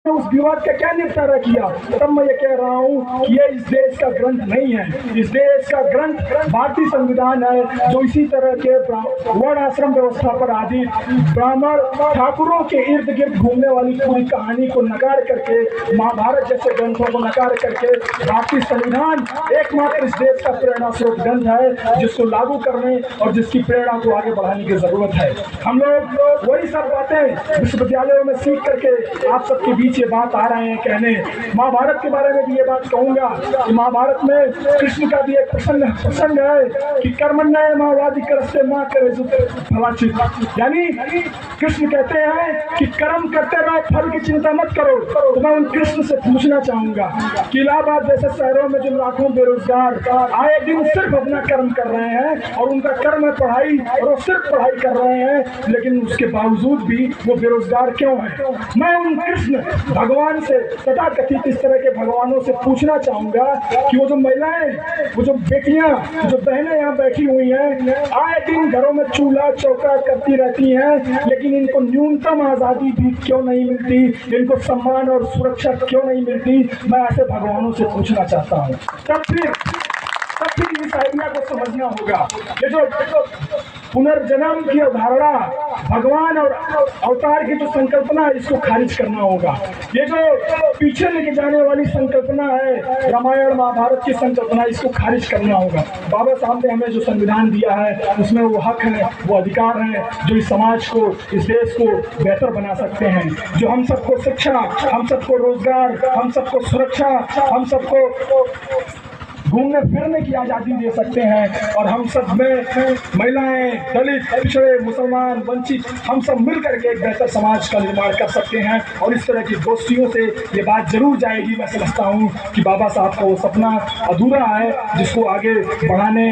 उस विवाद का क्या निपटारा किया। तब मैं ये कह रहा हूँ कि ये इस देश का ग्रंथ नहीं है, इस देश का ग्रंथ भारतीय संविधान है, जो इसी तरह के वर्ण आश्रम व्यवस्था पर आधारित ब्राह्मण ठाकुरों के इर्द गिर्द घूमने वाली पूरी कहानी को नकार करके, महाभारत जैसे ग्रंथों को नकार करके, भारतीय संविधान एकमात्र इस देश का प्रेरणा स्रोत ग्रंथ है, जिसको लागू करने और जिसकी प्रेरणा को आगे बढ़ाने की जरूरत है। हम लोग वही सब बातें विश्वविद्यालयों में सीख करके आप सबके बीच ये बात आ रहे हैं कहने। महाभारत के बारे में भी ये बात कहूंगा कि महाभारत में कृष्ण का भी एक प्रसंग है कि कर्मण्य माओवादी करते माँ करे फलाचित, यानी कृष्ण कहते हैं कि कर्म करते रहो, फल की चिंता मत करो। तो मैं उन कृष्ण से पूछना चाहूंगा कि इलाहाबाद जैसे शहरों में जो लाखों बेरोजगार आए दिन सिर्फ अपना कर्म कर रहे हैं और उनका कर्म है पढ़ाई और वो सिर्फ पढ़ाई कर रहे हैं, लेकिन उसके बावजूद भी वो बेरोजगार क्यों है। मैं उन कृष्ण भगवान से तथा कथित इस तरह के भगवानों से पूछना चाहूंगा कि वो जो महिलाएं, वो जो बेटियां, जो बहनें यहाँ बैठी हुई हैं, आए दिन घरों में चूल्हा चौका करती रहती हैं, लेकिन इनको न्यूनतम आजादी भी क्यों नहीं मिलती, इनको सम्मान और सुरक्षा क्यों नहीं मिलती। मैं ऐसे भगवानों से पूछना चाहता हूँ। तब फिर इस आइडिया को समझना होगा। ये जो पुनर्जन्म की अवधारणा, भगवान और अवतार की जो संकल्पना है, इसको खारिज करना होगा। ये जो पीछे लेके जाने वाली संकल्पना है, रामायण महाभारत की संकल्पना, इसको खारिज करना होगा। बाबा साहब ने हमें जो संविधान दिया है, उसमें वो हक है, वो अधिकार है जो इस समाज को, इस देश को बेहतर बना सकते हैं, जो हम सबको शिक्षा, हम सबको रोजगार, हम सबको सुरक्षा, हम सबको घूमने फिरने की आज़ादी दे सकते हैं। और हम सब में महिलाएं, दलित, पिछड़े, मुसलमान, वंचित, हम सब मिल करके एक बेहतर समाज का निर्माण कर सकते हैं। और इस तरह की गोष्ठियों से ये बात जरूर जाएगी। मैं समझता हूँ कि बाबा साहब का वो सपना अधूरा है, जिसको आगे बढ़ाने,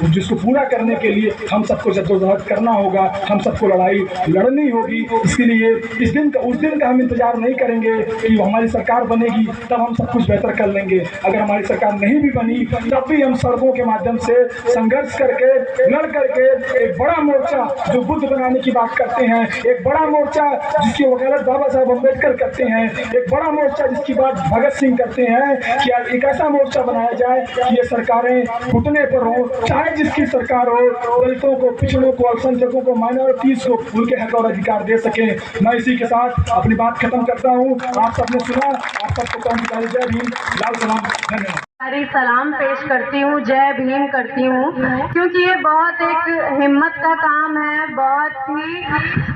जिसको पूरा करने के लिए हम सबको जद्दोजहद करना होगा, हम सबको लड़ाई लड़नी होगी। इसके लिए उस दिन का हम इंतजार नहीं करेंगे कि हमारी सरकार बनेगी तब हम सब कुछ बेहतर कर लेंगे। अगर हमारी सरकार नहीं भी बनी तब भी हम सड़कों के माध्यम से संघर्ष करके, लड़ करके एक बड़ा मोर्चा जो बुद्ध बनाने की बात करते हैं, एक बड़ा मोर्चा जिसकी वकालत बाबा साहब अम्बेडकर करते हैं, एक बड़ा मोर्चा जिसकी बात भगत सिंह करते हैं, कि एक ऐसा मोर्चा बनाया जाए कि ये सरकारें घुटने पर हो, चाहे जिसकी सरकार हो, दलितों को, पिछड़ों को, अल्पसंख्यकों को, माइनॉरिटीज को उनके हक और अधिकार दे सके। मैं इसी के साथ अपनी बात खत्म करता हूँ। आप सबने सुना, आप सबको जय भीम, लाल सलाम, धन्यवाद। सारी सलाम पेश करती हूँ, जय भीम करती हूँ, क्योंकि ये बहुत एक हिम्मत का काम है। बहुत ही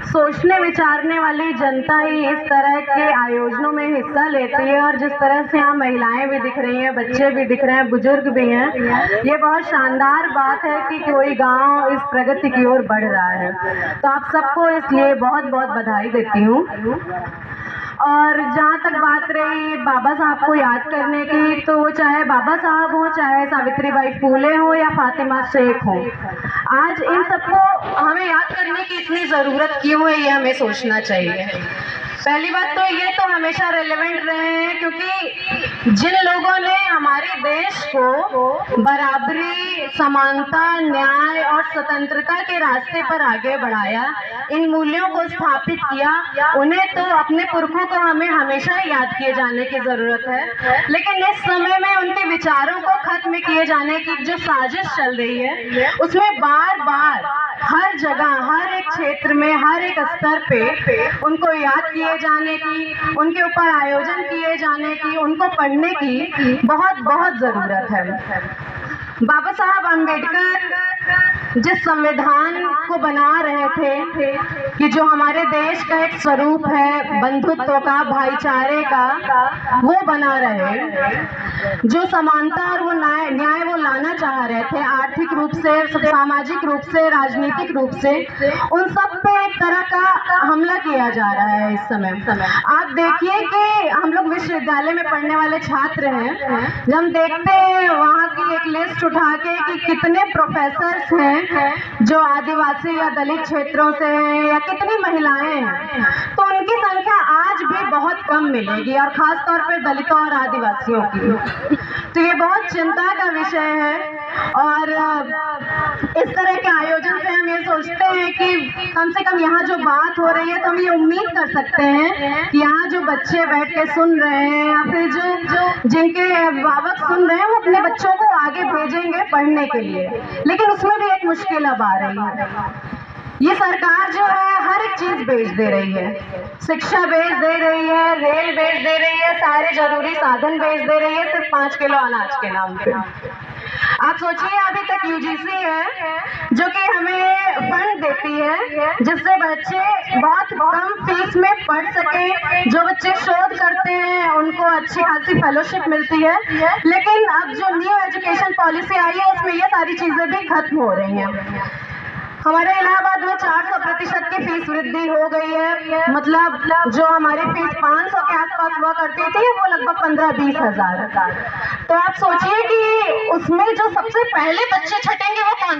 सोचने विचारने वाली जनता ही इस तरह के आयोजनों में हिस्सा लेती है। और जिस तरह से यहाँ महिलाएं भी दिख रही हैं, बच्चे भी दिख रहे हैं, बुजुर्ग भी हैं, ये बहुत शानदार बात है कि कोई गांव इस प्रगति की ओर बढ़ रहा है। तो आप सबको इसलिए बहुत बहुत बधाई देती हूँ। और जहाँ तक बात रही बाबा साहब को याद करने की, तो वो चाहे बाबा साहब हो, चाहे सावित्रीबाई फूले हो या फातिमा शेख हो, आज इन सबको हमें याद करने की इतनी ज़रूरत क्यों है, ये हमें सोचना चाहिए। पहली बात तो ये तो हमेशा रेलेवेंट रहे हैं, क्योंकि जिन लोगों ने हमारे देश को बराबरी, समानता, न्याय और स्वतंत्रता के रास्ते पर आगे बढ़ाया, इन मूल्यों को स्थापित किया, उन्हें तो अपने पुरखों को हमें हमेशा याद किए जाने की जरूरत है। लेकिन इस समय में उनके विचारों को खत्म किए जाने की जो साजिश चल रही है, उसमें बार बार हर जगह, हर एक क्षेत्र में, हर एक स्तर पे उनको याद किए जाने की, उनके ऊपर आयोजन किए जाने की, उनको पढ़ने की बहुत बहुत जरूरत है। बाबा साहब अम्बेडकर जिस संविधान को बना रहे थे कि जो हमारे देश का एक स्वरूप है बंधुत्व का, भाईचारे का, वो बना रहे, जो समानता और वो न्याय वो लाना चाह रहे थे, आर्थिक रूप से, सामाजिक रूप से, राजनीतिक रूप से, उन सब पे एक तरह का हमला किया जा रहा है इस समय। आप देखिए कि हम लोग विश्वविद्यालय में पढ़ने वाले छात्र हैं, जब हम देखते हैं वहाँ की एक लिस्ट उठा के कि कितने प्रोफेसर्स हैं जो आदिवासी या दलित क्षेत्रों से हैं, या कितनी महिलाएं हैं, तो उनकी संख्या आज भी बहुत कम मिलेगी, और खास तौर पर दलितों और आदिवासियों की। तो ये बहुत चिंता का विषय है। और इस तरह के आयोजन से हम ये सोचते हैं कि कम से कम यहाँ जो बात हो रही है, तो हम ये उम्मीद कर सकते हैं कि यहाँ जो बच्चे बैठ के सुन रहे हैं या फिर जो जिनके अभिभावक सुन रहे हैं, वो अपने बच्चों को आगे भेजेंगे पढ़ने के लिए, लेकिन उसमें भी एक मुश्किल अब आ रही है। ये सरकार जो है हर एक चीज बेच दे रही है, शिक्षा बेच दे रही है, रेल बेच दे रही है, सारे जरूरी साधन बेच दे रही है सिर्फ 5 किलो अनाज के नाम पे। आप सोचिए, अभी तक यूजीसी है जो कि हमें फंड देती है जिससे बच्चे बहुत कम फीस में पढ़ सके, जो बच्चे शोध करते हैं उनको अच्छी खासी फेलोशिप मिलती है। लेकिन अब जो न्यू एजुकेशन पॉलिसी आई है उसमें ये सारी चीजें भी खत्म हो रही हैं। हमारे इलाहाबाद में 400% की फीस वृद्धि हो गई है, मतलब जो हमारी फीस 500 के आसपास हुआ करती थी वो लगभग 15-20 हज़ार। तो आप सोचिए कि उसमें जो सबसे पहले बच्चे छटेंगे वो कौन